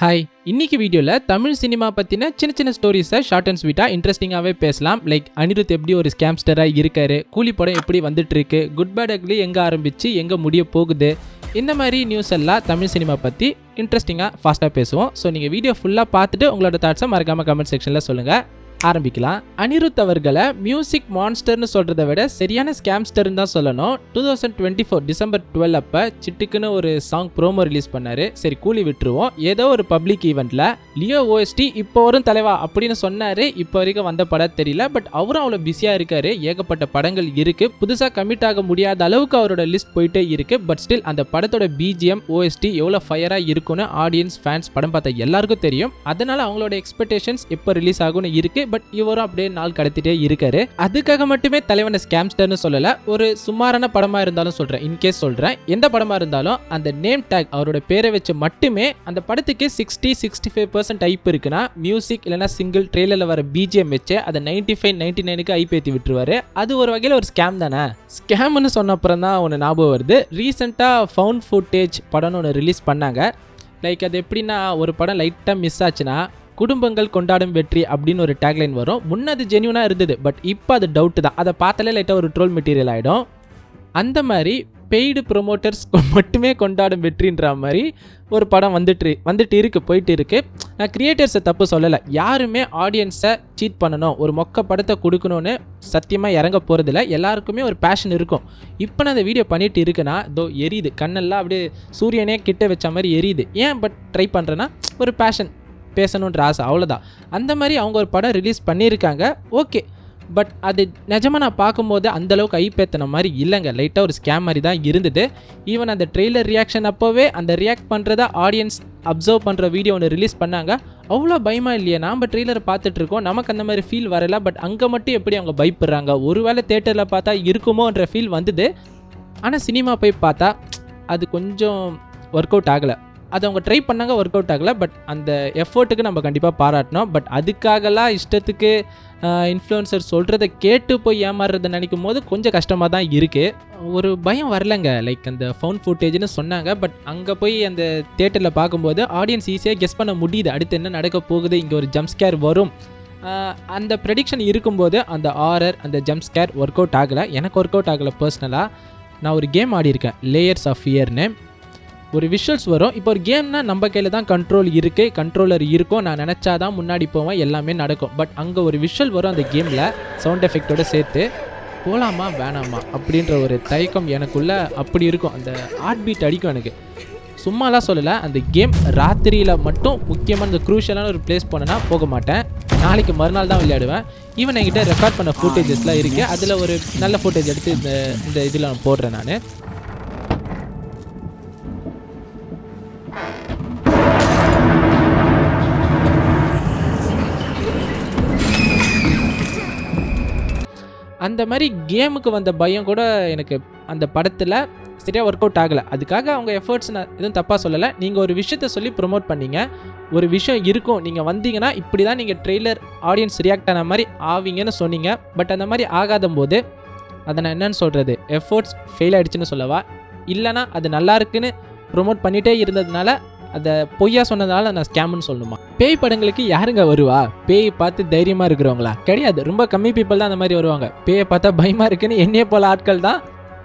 Hi, இன்னைக்கு வீடியோவில் Tamil cinema பற்றின சின்ன சின்ன ஸ்டோரிஸை ஷார்ட் அண்ட் ஸ்வீட்டாக இன்ட்ரெஸ்டிங்காகவே பேசலாம். லைக் அனிருத் எப்படி ஒரு ஸ்கேம்ஸ்டராக இருக்காரு, கூலி படம் எப்படி வந்துட்டுருக்கு, குட் பேட் அக்லி எங்கே ஆரம்பித்து எங்கே முடிய போகுது, இந்த மாதிரி நியூஸ் எல்லாம் தமிழ் சினிமா பற்றி இன்ட்ரெஸ்டிங்காக ஃபாஸ்ட்டாக பேசுவோம். ஸோ நீங்கள் வீடியோ ஃபுல்லாக பார்த்துட்டு உங்களோட தாட்ஸை மறக்காமல் கமெண்ட் செக்ஷனில் சொல்லுங்கள். ஆரம்பிக்கலாம். அனிருத் அவர்களை மியூசிக் மான்ஸ்டர்னு சொல்கிறத விட சரியான ஸ்கேம்ஸ்டர்னு தான் சொல்லணும். 2024 டிசம்பர் 12 அப்போ சிட்டுக்குன்னு ஒரு சாங் ப்ரோமோ ரிலீஸ் பண்ணார். சரி கூலி விட்டுருவோம். ஏதோ ஒரு பப்ளிக் ஈவெண்ட்டில் லியோ ஓஎஸ்டி இப்போ வரும் தலைவா அப்படின்னு சொன்னார். இப்போ வரைக்கும் வந்த படம் தெரியல. பட் அவரும் அவ்வளோ பிஸியாக இருக்கார். ஏகப்பட்ட படங்கள் இருக்குது. புதுசாக கமிட் ஆக முடியாத அளவுக்கு அவரோட லிஸ்ட் போயிட்டே இருக்குது. பட் ஸ்டில் அந்த படத்தோட பிஜிஎம் ஓஎஸ்டி எவ்வளோ ஃபயராக இருக்குன்னு ஆடியன்ஸ் ஃபேன்ஸ் படம் பார்த்தா எல்லாருக்கும் தெரியும். அதனால அவங்களோட எக்ஸ்பெக்டேஷன்ஸ் எப்போ ரிலீஸ் ஆகும்னு இருக்குது. பட் இவரும் அப்படியே நாள் கடத்திட்டே இருக்காரு. அதுக்காக மட்டுமே தலைவனை ஸ்கேம்ஸ்டர்னு சொல்லல. ஒரு சுமாரான படமா இருந்தாலும் சொல்றேன், இன்கேஸ் சொல்றேன், எந்த படமா இருந்தாலும் அந்த நேம் டேக் அவரோட பேரை வச்சு மட்டுமே அந்த படத்துக்கு 60-65% ஐப் இருக்குன்னா மியூசிக் இல்லைனா சிங்கிள் ட்ரெய்லர்ல வர பிஜிஎம் வச்சு அதை 95-99க்கு ஐப் ஏற்றி விட்டுருவாரு. அது ஒரு வகையில் ஒரு ஸ்கேம் தானே. ஸ்கேம்னு சொன்ன அப்புறம் தான் ஒன்று ஞாபகம் வருது. ரீசெண்டாக ஃபவுண்ட் ஃபுட்டேஜ் படம்னு ஒன்று ரிலீஸ் பண்ணாங்க. லைக் அது எப்படின்னா, ஒரு படம் லைட்டாக மிஸ் ஆச்சுன்னா குடும்பங்கள் கொண்டாடும் வெற்றி அப்படின்னு ஒரு டேக்லைன் வரும். முன்ன அது ஜென்யூனாக இருந்தது. பட் இப்போ அது டவுட்டு தான். அதை பார்த்தாலே லைட்டாக ஒரு ட்ரோல் மெட்டீரியல் ஆகிடும். அந்த மாதிரி பெய்டு ப்ரொமோட்டர்ஸ் மட்டுமே கொண்டாடும் வெற்றின்ற மாதிரி ஒரு படம் வந்துட்டு இருக்குது, போயிட்டு இருக்குது. நான் கிரியேட்டர்ஸை தப்பு சொல்லலை. யாருமே ஆடியன்ஸை சீட் பண்ணணும், ஒரு மொக்க படத்தை கொடுக்கணும்னு சத்தியமாக இறங்க போகிறதில்ல. எல்லாருக்குமே ஒரு பேஷன் இருக்கும். இப்போ நான் அந்த வீடியோ பண்ணிட்டு இருக்குன்னா தோ எரியுது, கண்ணெல்லாம் அப்படியே சூரியனே கிட்ட வச்ச மாதிரி எரியுது. ஏன் பட் ட்ரை பண்ணுறேன்னா ஒரு பேஷன், பேசணுன்ற ஆசை, அவ்வளோதான். அந்த மாதிரி அவங்க ஒரு படம் ரிலீஸ் பண்ணியிருக்காங்க, ஓகே. பட் அது நிஜமாக நான் பார்க்கும்போது அந்தளவுக்கு ஐப்பேற்றின மாதிரி இல்லைங்க. லைட்டாக ஒரு ஸ்கேம் மாதிரி தான் இருந்தது. ஈவன் அந்த ட்ரெய்லர் ரியாக்ஷன் அப்போவே அந்த ரியாக்ட் பண்ணுறதா ஆடியன்ஸ் அப்சர்வ் பண்ணுற வீடியோ ஒன்று ரிலீஸ் பண்ணாங்க. அவ்வளோ பயமாக இல்லையே, நாம் ட்ரெய்லரை பார்த்துட்ருக்கோம், நமக்கு அந்த மாதிரி ஃபீல் வரல. பட் அங்கே மட்டும் எப்படி அவங்க பயப்படுறாங்க, ஒருவேளை தேட்டரில் பார்த்தா இருக்குமோன்ற ஃபீல் வந்தது. ஆனால் சினிமா போய் பார்த்தா அது கொஞ்சம் ஒர்க் அவுட் ஆகலை. அது அவங்க ட்ரை பண்ணாங்க, ஒர்க் அவுட் ஆகலை. பட் அந்த எஃபர்ட்டுக்கு நம்ம கண்டிப்பாக பாராட்டணும். பட் அதுக்காகலாம் இஷ்டத்துக்கு இன்ஃப்ளூயன்சர் சொல்கிறத கேட்டு போய் ஏமாறுறதை நினைக்கும் போது கொஞ்சம் கஷ்டமாக தான் இருக்குது. ஒரு பயம் வரலைங்க. லைக் அந்த ஃபவுண்ட் ஃபுட்டேஜ்னு சொன்னாங்க. பட் அங்கே போய் அந்த தேட்டரில் பார்க்கும்போது ஆடியன்ஸ் ஈஸியாக கெஸ் பண்ண முடியுது, அடுத்து என்ன நடக்க போகுது, இங்கே ஒரு ஜம்ப் ஸ்கேர் வரும். அந்த ப்ரெடிக்ஷன் இருக்கும்போது அந்த ஆரர், அந்த ஜம்ப் ஸ்கேர் ஒர்க் அவுட் ஆகலை. எனக்கு ஒர்க் அவுட் ஆகலை பர்சனலாக. நான் ஒரு கேம் ஆடியிருக்கேன், லேயர்ஸ் ஆஃப் ஃபியர்னு. ஒரு விஷுவல்ஸ் வரும். இப்போ ஒரு கேம்னா நம்ம கையில் தான் கண்ட்ரோல் இருக்குது, கண்ட்ரோலர் இருக்கும், நான் நினச்சாதான் முன்னாடி போவேன், எல்லாமே நடக்கும். பட் அங்கே ஒரு விஷுவல் வரும் அந்த கேமில் சவுண்ட் எஃபெக்டோடு சேர்த்து, போகலாமா வேணாமா அப்படின்ற ஒரு தயக்கம் எனக்குள்ளே அப்படி இருக்கும். அந்த ஹார்ட் பீட் அடிக்கும் எனக்கு. சும்மாலாம் சொல்லலை, அந்த கேம் ராத்திரியில் மட்டும் முக்கியமாக இந்த க்ரூஷியலான ஒரு பிளேஸ் போனேன்னா போக மாட்டேன். நாளைக்கு மறுநாள் தான் விளையாடுவேன். ஈவன் என்கிட்ட ரெக்கார்ட் பண்ண ஃபுட்டேஜஸ்லாம் இருக்குது. அதில் ஒரு நல்ல ஃபுட்டேஜ் எடுத்து இந்த இதில் நான் போடுறேன். நான் அந்த மாதிரி கேமுக்கு வந்த பயம் கூட எனக்கு அந்த படத்தில் சரியாக ஒர்க் அவுட் ஆகலை. அதுக்காக அவங்க எஃபர்ட்ஸ் நான் எதுவும் தப்பாக சொல்லலை. நீங்கள் ஒரு விஷயத்த சொல்லி ப்ரொமோட் பண்ணீங்க, ஒரு விஷயம் இருக்கும், நீங்கள் வந்தீங்கன்னா இப்படி தான் நீங்கள் ட்ரெய்லர் ஆடியன்ஸ் ரியாக்ட் ஆன மாதிரி ஆவீங்கன்னு சொன்னீங்க. பட் அந்த மாதிரி ஆகாத போது அதை நான் என்னன்னு சொல்கிறது, எஃபர்ட்ஸ் ஃபெயில் ஆகிடுச்சுன்னு சொல்லவா, இல்லைனா அது நல்லா இருக்குன்னு ப்ரொமோட் பண்ணிகிட்டே இருந்ததுனால அதை பொய்யா சொன்னதுனால நான் ஸ்கேம்னு சொல்லணுமா? பேய் படங்களுக்கு யாருங்க வருவா? பேய் பார்த்து தைரியமாக இருக்கிறவங்களா? கிடையாது. ரொம்ப கம்மி பீப்புள் தான் அந்த மாதிரி வருவாங்க. பேயை பார்த்தா பயமாக இருக்குன்னு என்னையே போல ஆட்கள் தான்.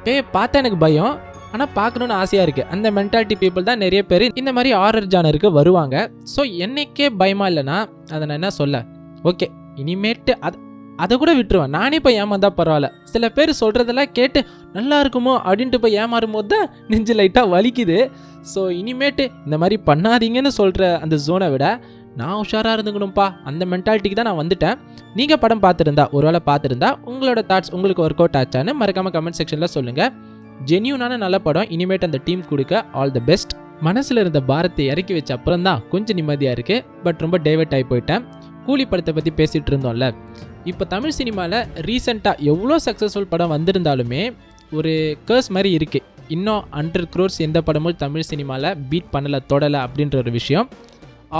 பேயை பார்த்தா எனக்கு பயம், ஆனால் பார்க்கணுன்னு ஆசையாக இருக்குது, அந்த மென்டாலிட்டி பீப்புள் தான் நிறைய பேர் இந்த மாதிரி ஹாரர் ஜானருக்கு வருவாங்க. ஸோ என்னைக்கே பயமாக இல்லைன்னா அதை நான் என்ன சொல்ல, ஓகே இனிமேட்டு அதை கூட விட்டுருவேன். நானே போய் ஏமாந்தா பரவாயில்ல. சில பேர் சொல்கிறதெல்லாம் கேட்டு நல்லா இருக்குமோ அப்படின்ட்டு போய் ஏமாறும் போது தான் நெஞ்சு லைட்டாக வலிக்குது. ஸோ இனிமேட்டு இந்த மாதிரி பண்ணாதீங்கன்னு சொல்கிற அந்த ஜோனை விட நான் உஷாராக இருந்துக்கணும்ப்பா, அந்த மென்டாலிட்டிக்கு தான் நான் வந்துட்டேன். நீங்கள் படம் பார்த்துருந்தா, ஒருவேளை பார்த்துருந்தா உங்களோட தாட்ஸ் உங்களுக்கு ஒர்க் அவுட் ஆச்சான்னு மறக்காமல் கமெண்ட் செக்ஷனில் சொல்லுங்கள். ஜென்யூனான நல்ல படம் இனிமேட்டு அந்த டீம் கொடுக்க ஆல் த பெஸ்ட். மனசில் இருந்த பாரத்தை இறக்கி வச்ச அப்புறம் தான் கொஞ்சம் நிம்மதியாக இருக்குது. பட் ரொம்ப டைவர்ட் ஆகி போயிட்டேன். கூலி படத்தை பற்றி பேசிகிட்டு இருந்தோம்ல. இப்போ தமிழ் சினிமாவில் ரீசெண்டாக எவ்வளோ சக்ஸஸ்ஃபுல் படம் வந்திருந்தாலுமே ஒரு கர்ஸ் மாதிரி இருக்குது. இன்னும் 100 crores எந்த படமும் தமிழ் சினிமாவில் பீட் பண்ணலை, தொடலை அப்படின்ற ஒரு விஷயம்.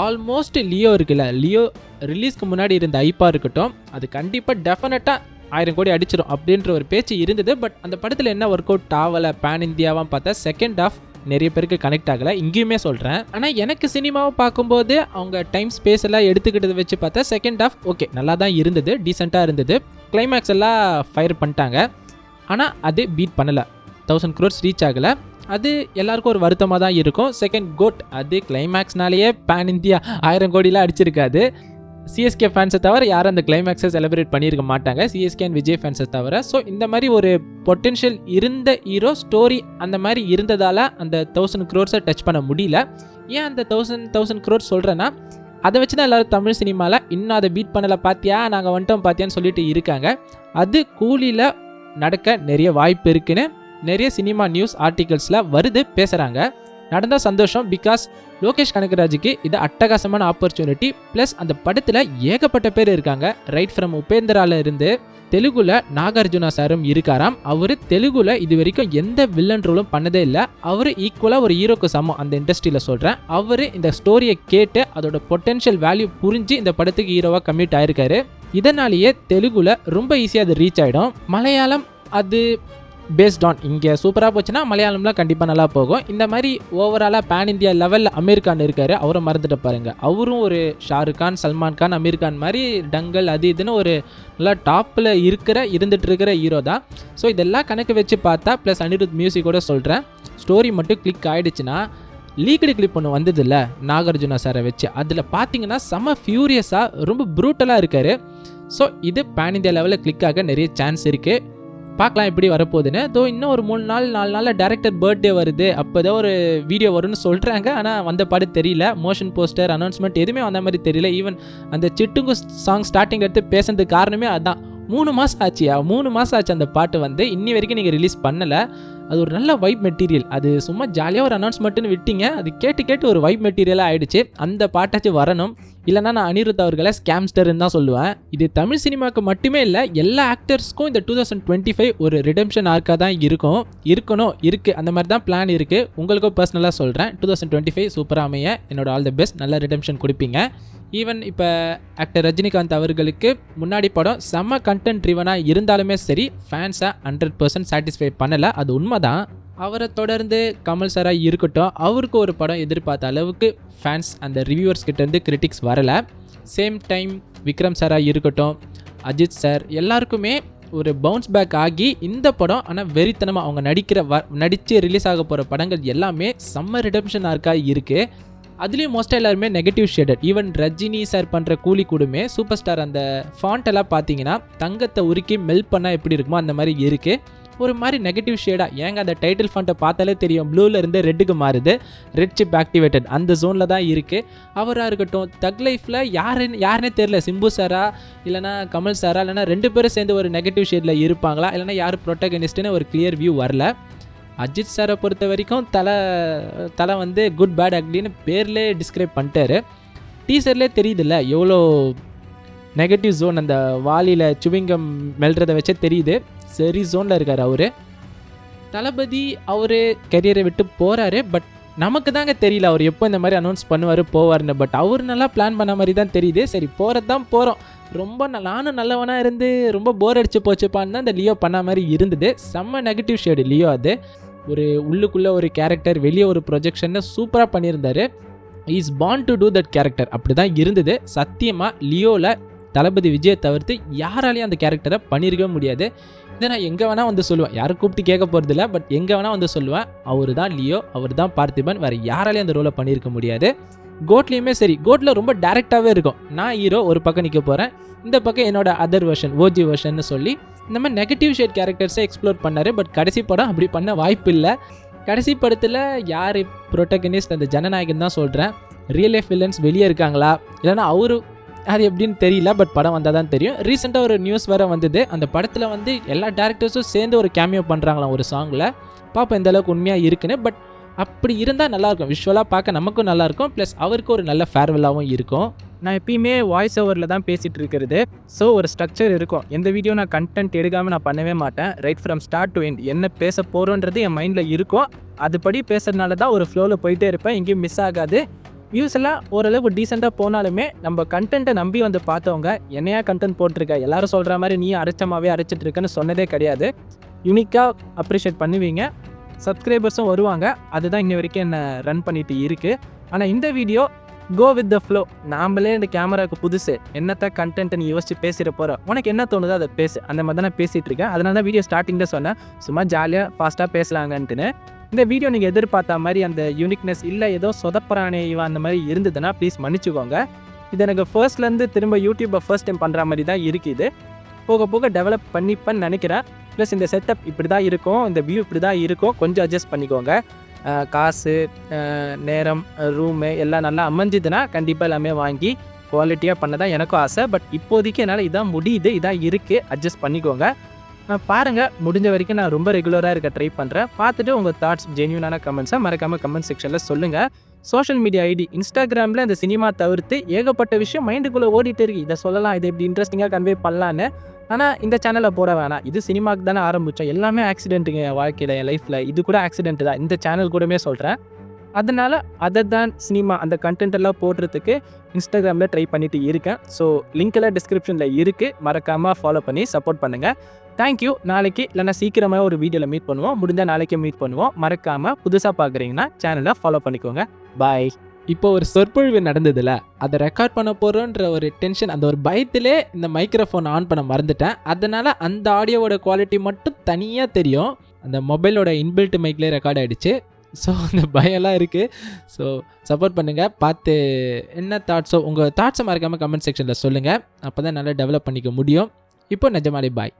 ஆல்மோஸ்ட் லியோ இருக்குல்ல, லியோ ரிலீஸ்க்கு முன்னாடி இருந்த ஐப்பாக இருக்கட்டும், அது கண்டிப்பாக டெஃபினட்டாக 1000 கோடி அடிச்சிடும் அப்படின்ற ஒரு பேச்சு இருந்தது. பட் அந்த படத்தில் என்ன ஒர்க் அவுட் ஆகலை பேன் இந்தியாவான்னு பார்த்தா செகண்ட் ஹாஃப் நிறைய பேருக்கு கனெக்ட் ஆகலை, இங்கேயுமே சொல்கிறேன். ஆனால் எனக்கு சினிமாவை பார்க்கும்போது அவங்க டைம் ஸ்பேஸ் எல்லாம் எடுத்துக்கிட்டதை வச்சு பார்த்தா செகண்ட் ஹாஃப் ஓகே நல்லா தான் இருந்தது, டீசெண்டாக இருந்தது. கிளைமேக்ஸ் எல்லாம் ஃபயர் பண்ணிட்டாங்க, ஆனால் அது பீட் பண்ணலை, 1000 crores ரீச் ஆகலை. அது எல்லாருக்கும் ஒரு வருத்தமாக தான் இருக்கும். செகண்ட் கோட் அது கிளைமேக்ஸ்னாலேயே பேன் இந்தியா 1000 கோடிலாம் அடிச்சிருக்காது. சிஎஸ்கே ஃபேன்ஸை தவிர யாரும் அந்த கிளைமேக்ஸை செலிப்ரேட் பண்ணியிருக்க மாட்டாங்க, சிஎஸ்கே அண்ட் விஜய் ஃபேன்ஸை தவிர. ஸோ இந்த மாதிரி ஒரு பொட்டென்ஷியல் இருந்த ஹீரோ ஸ்டோரி அந்த மாதிரி இருந்ததால் அந்த 1000 crores டச் பண்ண முடியல. ஏன் அந்த 1000 crores சொல்கிறேன்னா, அதை வச்சு தான் எல்லோரும் தமிழ் சினிமாவில் இன்னும் அதை பீட் பண்ணலை, பார்த்தியா நாங்கள் வந்துட்டோம் பார்த்தியான்னு சொல்லிட்டு இருக்காங்க. அது கூலியில் நடக்க நிறைய வாய்ப்பு இருக்குன்னு நிறைய சினிமா நியூஸ் ஆர்டிகல்ஸில் வருது, பேசுகிறாங்க. நடந்தால் சந்தோஷம். பிகாஸ் லோகேஷ் கனகராஜுக்கு இது அட்டகாசமான ஆப்பர்ச்சுனிட்டி. ப்ளஸ் அந்த படத்தில் ஏகப்பட்ட பேர் இருக்காங்க. ரைட் ஃப்ரம் உபேந்திரால இருந்து தெலுங்குல நாகார்ஜுனா சாரும் இருக்காராம். அவர் தெலுங்குல இது வரைக்கும் எந்த வில்லன் ரோலும் பண்ணதே இல்லை. அவர் ஈக்குவலாக ஒரு ஹீரோக்கு சமம் அந்த இண்டஸ்ட்ரியில் சொல்கிறேன். அவர் இந்த ஸ்டோரியை கேட்டு அதோட பொட்டென்ஷியல் வேல்யூ புரிஞ்சு இந்த படத்துக்கு ஹீரோவாக கமிட் ஆயிருக்காரு. இதனாலேயே தெலுங்குல ரொம்ப ஈஸியாக அது ரீச் ஆகிடும். மலையாளம் அது பேஸ்ட் ஆன் இங்கே சூப்பராக போச்சுன்னா மலையாளம்லாம் கண்டிப்பாக நல்லா போகும். இந்த மாதிரி ஓவராலாக பேன் இந்தியா லெவலில் அமீர் கான் இருக்கார், அவரை மறந்துட்டு பாருங்க. அவரும் ஒரு ஷாருக் கான், சல்மான் கான், அமீர் கான் மாதிரி டங்கல் அது இதுன்னு ஒரு நல்லா டாப்பில் இருந்துட்டு இருக்கிற ஹீரோ தான். ஸோ இதெல்லாம் கணக்கு வச்சு பார்த்தா ப்ளஸ் அனிருத் மியூசிக்கோட சொல்கிறேன், ஸ்டோரி மட்டும் கிளிக் ஆகிடுச்சுன்னா லீக்டு கிளிப் ஒன்று வந்ததில்ல நாகார்ஜுனா சாரை வச்சு, அதில் பார்த்தீங்கன்னா செம ஃபியூரியஸாக ரொம்ப ப்ரூட்டலாக இருக்கார். ஸோ இது பேன் இந்தியா லெவலில் கிளிக் ஆக நிறைய சான்ஸ் இருக்குது. பார்க்கலாம் எப்படி வரப்போகுதுன்னு. இன்னும் ஒரு 4 நாளில் டேரக்டர் பர்த்டே வருது, அப்போ ஏதோ ஒரு வீடியோ வரும்னு சொல்கிறாங்க. ஆனால் வந்த பாடு தெரியல, மோஷன் போஸ்டர் அனௌன்ஸ்மெண்ட் எதுவுமே வந்த மாதிரி தெரியல. ஈவன் அந்த சிட்டுங்கு சாங் ஸ்டார்டிங் எடுத்து பேசுறதுக்கு காரணமே அதுதான். 3 மாதம் ஆச்சியா, 3 மாதம் ஆச்சு அந்த பாட்டு வந்து, இன்னி வரைக்கும் நீங்கள் ரிலீஸ் பண்ணலை. அது ஒரு நல்ல வைப் மெட்டீரியல். அது சும்மா ஜாலியாக ஒரு அனௌன்ஸ்மெண்ட்டுன்னு விட்டீங்க, அது கேட்டு ஒரு வைப் மெட்டீரியலாக ஆகிடுச்சு. அந்த பாட்டாச்சும் வரணும், இல்லைனா நான் அனிருத் அவர்களை ஸ்கேம்ஸ்டர்ன்னு தான் சொல்லுவேன். இது தமிழ் சினிமாவுக்கு மட்டுமே இல்லை, எல்லா ஆக்டர்ஸ்க்கும் இந்த 2025 ஒரு ரிடெம்ஷன் ஆர்க்காக தான் இருக்குது. அந்த மாதிரி தான் பிளான் இருக்குது. உங்களுக்கும் பர்சனலாக சொல்கிறேன், 2025 சூப்பராக அமைய என்னோட ஆல் தி பெஸ்ட், நல்ல ரிடெம்ஷன் கொடுப்பீங்க. ஈவன் இப்போ ஆக்டர் ரஜினிகாந்த் அவர்களுக்கு முன்னாடி படம் செம்ம கண்டென்ட் ட்ரிவனாக இருந்தாலுமே சரி, ஃபேன்ஸை 100% சாட்டிஸ்ஃபை பண்ணலை, அது உண்மை தான். அவரை தொடர்ந்து கமல் சாராக இருக்கட்டும், அவருக்கு ஒரு படம் எதிர்பார்த்த அளவுக்கு ஃபேன்ஸ் அந்த ரிவ்யூவர்ஸ் கிட்டேருந்து கிரிட்டிக்ஸ் வரலை. சேம் டைம் விக்ரம் சாராக இருக்கட்டும், அஜித் சார் எல்லாருக்குமே ஒரு பவுன்ஸ் பேக் ஆகி இந்த படம் ஆனால் வெறித்தனமாக அவங்க நடித்து ரிலீஸ் ஆக போகிற படங்கள் எல்லாமே செம்ம ரிடெம்ஷன் ஆர்க்காக இருக்குது. அதுலேயும் மோஸ்ட்டாக எல்லாருமே negative shaded. Even Rajini sir பண்ணுற கூலி கூடுமே சூப்பர் ஸ்டார் அந்த ஃபாண்ட் எல்லாம் பார்த்தீங்கன்னா தங்கத்தை உருக்கி மெல்ட் பண்ணால் எப்படி இருக்குமோ அந்த மாதிரி இருக்குது. ஒரு மாதிரி நெகட்டிவ் ஷேடாக, ஏங்க அந்த டைட்டில் ஃபாண்ட்டை பார்த்தாலே தெரியும், ப்ளூவில் இருந்து ரெட்டுக்கு மாறுது, ரெட் சிப் ஆக்டிவேட்டட் அந்த ஜோனில் தான் இருக்குது. அவராக இருக்கட்டும், தக் லைஃப்பில் யாருன்னே தெரில, சிம்பு சாரா இல்லைனா கமல் சாரா, இல்லைனா 2 பேரும் சேர்ந்து ஒரு நெகட்டிவ் ஷேடில் இருப்பாங்களா, இல்லைனா யார் ப்ரொட்டகனிஸ்ட்டுன்னு ஒரு கிளியர் வியூ வரல. அஜித் சாரை பொறுத்த வரைக்கும் தலை வந்து குட் பேட் அக்லின்னு பேர்லேயே டிஸ்கிரைப் பண்ணிட்டாரு. டீசர்லேயே தெரியுதுல்ல எவ்வளோ நெகட்டிவ் ஜோன், அந்த வாலியில் சுவிங்கம் மெல்றதை வச்சே தெரியுது, சரி ஜோனில் இருக்கார் அவர். தளபதி அவர் கெரியரை விட்டு போகிறாரு, பட் நமக்கு தாங்க தெரியல அவர் எப்போ இந்த மாதிரி அனௌன்ஸ் பண்ணுவார் போவார்னு. பட் அவர் நல்லா பிளான் பண்ண மாதிரி தான் தெரியுது. சரி போகிறது தான் போகிறோம், ரொம்ப நானும் நல்லவனாக இருந்து ரொம்ப போர் அடிச்சு போச்சுப்பான்னு தான் இந்த லியோ பண்ண மாதிரி இருந்தது. செம்ம நெகட்டிவ் ஷேடு லியோ. அது ஒரு உள்ளுக்குள்ளே ஒரு கேரக்டர், வெளியே ஒரு ப்ரொஜெக்ஷன்னு சூப்பராக பண்ணியிருந்தார். Is born to do that character, அப்படி தான் இருந்தது. சத்தியமாக லியோவில் தளபதி விஜயை தவிர்த்து யாராலையும் அந்த கேரக்டரை பண்ணியிருக்கவே முடியாது. இதை நான் எங்கே வேணால் வந்து சொல்லுவேன், யாரும் கூப்பிட்டு கேட்க போகிறதில்ல, பட் எங்கே வேணால் வந்து சொல்லுவேன், அவர் தான் லியோ, அவர் தான் பார்த்திபன், வேறு யாராலையும் அந்த ரோலை பண்ணியிருக்க முடியாது. கோட்லேயுமே சரி, கோட்டில் ரொம்ப டேரெக்டாகவே இருக்கும், நான் ஹீரோ ஒரு பக்கம் நிற்க போகிறேன், இந்த பக்கம் என்னோட அதர் வெர்ஷன் ஓஜி வெர்ஷன் சொல்லி இந்த மாதிரி நெகட்டிவ் ஷேட் கேரக்டர்ஸை எக்ஸ்ப்ளோர் பண்ணார். பட் கடைசி படம் அப்படி பண்ண வாய்ப்பு இல்லை. கடைசி படத்தில் யார் ப்ரொட்டகனிஸ்ட், அந்த ஜனநாயகன் தான் சொல்கிறேன். ரியல் லைஃப் வில்லன்ஸ் வெளியே இருக்காங்களா இல்லைனா அவரு அது எப்படின்னு தெரியல, பட் படம் வந்தால் தான் தெரியும். ரீசெண்டாக ஒரு நியூஸ் வேறு வந்தது, அந்த படத்தில் வந்து எல்லா டேரக்டர்ஸும் சேர்ந்து ஒரு கேமியோ பண்ணுறாங்களாம் ஒரு சாங்கில். பார்ப்போம் எந்த அளவுக்கு உண்மையாக இருக்குன்னு. பட் அப்படி இருந்தால் நல்லாயிருக்கும், விஷுவலாக பார்க்க நமக்கும் நல்லாயிருக்கும், ப்ளஸ் அவருக்கு ஒரு நல்ல ஃபேர்வெல்லாகவும் இருக்கும். நான் எப்பயுமே வாய்ஸ் ஓவரில் தான் பேசிகிட்டு இருக்கிறது. ஸோ ஒரு ஸ்ட்ரக்சர் இருக்கும். எந்த வீடியோ நான் கண்டென்ட் எடுக்காமல் நான் பண்ணவே மாட்டேன். Right from start to end என்ன பேச போகிறோன்றது என் மைண்டில் இருக்கும். அதுபடி பேசுறதுனால தான் ஒரு ஃப்ளோவில் போயிட்டே இருப்பேன், எங்கேயும் மிஸ் ஆகாது. வியூஸ் எல்லாம் ஓரளவுக்கு டீசெண்டாக போனாலுமே நம்ம கண்டென்ட்டை நம்பி வந்து பார்த்தவங்க என்னையா கண்டென்ட் போட்டிருக்க, எல்லாரும் சொல்கிற மாதிரி நீ அரைச்சமாகவே அரைச்சிட்டு இருக்கேன்னு சொன்னதே கிடையாது. யூனிக்காக அப்ரிஷியேட் பண்ணுவீங்க. சப்ஸ்கிரைபர்ஸும் வருவாங்க. அதுதான் இன்ன வரைக்கும் என்ன ரன் பண்ணிட்டு இருக்குது. ஆனால் இந்த video go with the flow. நாமளே இந்த கேமராவுக்கு புதுசு, என்னத்த கண்டென்ட் நீ யோசிச்சு பேசிட போகிற, உனக்கு என்ன தோணுதோ அதை பேசு, அந்த மாதிரி தான் நான் பேசிகிட்டு இருக்கேன். அதனால தான் வீடியோ ஸ்டார்டிங்கில் சொன்னேன் சும்மா ஜாலியாக ஃபாஸ்ட்டாக பேசலாங்கன்ட்டுன்னு. இந்த வீடியோ நீங்கள் எதிர்பார்த்த மாதிரி அந்த யூனிக்னஸ் இல்லை, ஏதோ சொதப்பரானே இவன் அந்த மாதிரி இருந்ததுன்னா ப்ளீஸ் மன்னிச்சுக்கோங்க. இது எனக்கு ஃபர்ஸ்ட்லேருந்து திரும்ப யூடியூப்பை ஃபர்ஸ்ட் டைம் பண்ணுற மாதிரி தான் இருக்குது. போக போக டெவலப் பண்ணிப்பேன்னு நினைக்கிறேன். ப்ளஸ் இந்த செட்டப் இப்படி தான் இருக்கும், இந்த வியூ இப்படி தான் இருக்கும், கொஞ்சம் அட்ஜஸ்ட் பண்ணிக்கோங்க. காசு, நேரம், ரூமு எல்லாம் நல்லா அமைஞ்சுதுன்னா கண்டிப்பாக எல்லாமே வாங்கி குவாலிட்டியாக பண்ண தான் எனக்கும் ஆசை. பட் இப்போதைக்கு என்னால் இதான் முடியுது, இதான் இருக்குது, அட்ஜஸ்ட் பண்ணிக்கோங்க. பாருங்கள், முடிஞ்ச வரைக்கும் நான் ரொம்ப ரெகுலராக இருக்க ட்ரை பண்ணுறேன். பார்த்துட்டு உங்கள் தாட்ஸ், ஜென்யூனான கமெண்ட்ஸை மறக்காமல் கமெண்ட் செக்ஷனில் சொல்லுங்கள். சோஷியல் மீடியா ஐடி இன்ஸ்டாகிராமில் இந்த சினிமா தவிர்த்து ஏகப்பட்ட விஷயம் மைண்டுக்குள்ளே ஓடிட்டு இருக்குது. இதை சொல்லலாம், இதை இப்படி இன்ட்ரெஸ்டிங்காக கன்வே பண்ணலான்னு. ஆனால் இந்த சேனலில் போட வேணாம், இது சினிமாவுக்கு தானே ஆரம்பித்தோம், எல்லாமே ஆக்சிடென்ட்டுங்க என் வாழ்க்கையில், என் லைஃப்பில் இது கூட ஆக்சிடென்ட்டு தான், இந்த சேனல் கூடமே சொல்கிறேன். அதனால் அதை தான் சினிமா அந்த கண்டென்ட் எல்லாம் போடுறதுக்கு இன்ஸ்டாகிராமில் ட்ரை பண்ணிட்டு இருக்கேன். ஸோ லிங்க்கெல்லாம் டிஸ்கிரிப்ஷனில் இருக்குது, மறக்காமல் ஃபாலோ பண்ணி சப்போர்ட் பண்ணுங்கள். தேங்க்யூ. நாளைக்கு இல்லைனா சீக்கிரமாக ஒரு வீடியோவில் மீட் பண்ணுவோம். முடிஞ்சால் நாளைக்கே மீட் பண்ணுவோம். மறக்காமல் புதுசாக பார்க்குறீங்கன்னா சேனலை ஃபாலோ பண்ணிக்கோங்க. பாய். இப்போ ஒரு சொற்பொழிவு நடந்ததில்ல, அதை ரெக்கார்ட் பண்ண போகிறோன்ற ஒரு டென்ஷன், அந்த ஒரு பயத்திலே இந்த மைக்ரோஃபோன் ஆன் பண்ண மறந்துட்டேன். அதனால் அந்த ஆடியோவோட குவாலிட்டி மட்டும் தனியாக தெரியும். அந்த மொபைலோட இன்பில்ட் மைக்லேயே ரெக்கார்ட் ஆகிடுச்சு. ஸோ அந்த பயம்லாம் இருக்குது. ஸோ சப்போர்ட் பண்ணுங்கள். பார்த்து என்ன தாட்ஸோ உங்கள் தாட்ஸை மறக்காமல் கமெண்ட் செக்ஷனில் சொல்லுங்கள். அப்போ தான் நல்லா டெவலப் பண்ணிக்க முடியும். இப்போ நிஜமாலே பாய்.